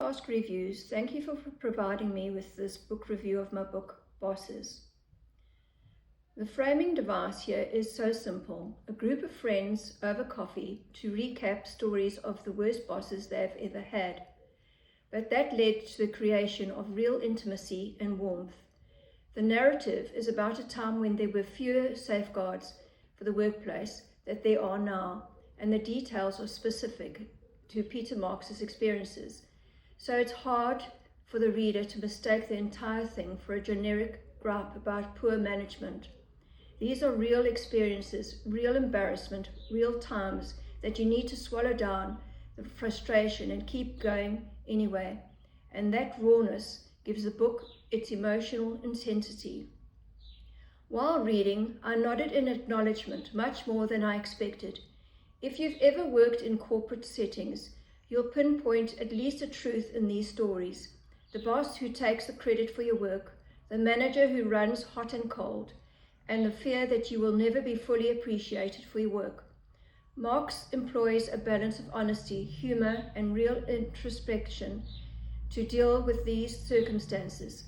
Detask Reviews. Thank you for providing me with this book review of my book, Bosses. The framing device here is so simple. A group of friends over coffee to recap stories of the worst bosses they've ever had. But that led to the creation of real intimacy and warmth. The narrative is about a time when there were fewer safeguards for the workplace than there are now, and the details are specific to Peta Marks' experiences. So it's hard for the reader to mistake the entire thing for a generic gripe about poor management. These are real experiences, real embarrassment, real times that you need to swallow down the frustration and keep going anyway. And that rawness gives the book its emotional intensity. While reading, I nodded in acknowledgement, much more than I expected. If you've ever worked in corporate settings, you'll pinpoint at least a truth in these stories. The boss who takes the credit for your work, the manager who runs hot and cold, and the fear that you will never be fully appreciated for your work. Marks employs a balance of honesty, humor, and real introspection to deal with these circumstances,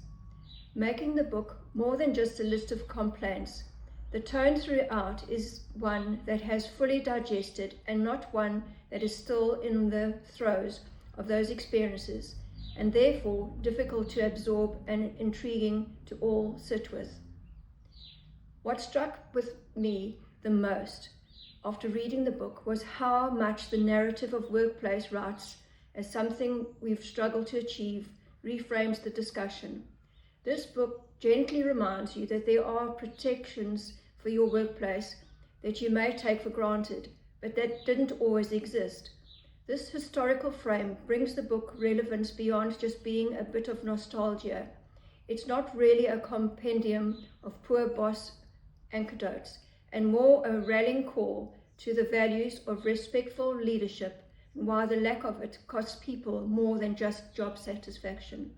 making the book more than just a list of complaints. The tone throughout is one that has fully digested and not one that is still in the throes of those experiences, and therefore difficult to absorb and intriguing to all sit with. What struck with me the most after reading the book was how much the narrative of workplace rights as something we've struggled to achieve reframes the discussion. This book gently reminds you that there are protections for your workplace that you may take for granted, but that didn't always exist. This historical frame brings the book relevance beyond just being a bit of nostalgia. It's not really a compendium of poor boss anecdotes, and more a rallying call to the values of respectful leadership and why the lack of it costs people more than just job satisfaction.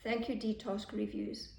Thank you, Detask Reviews.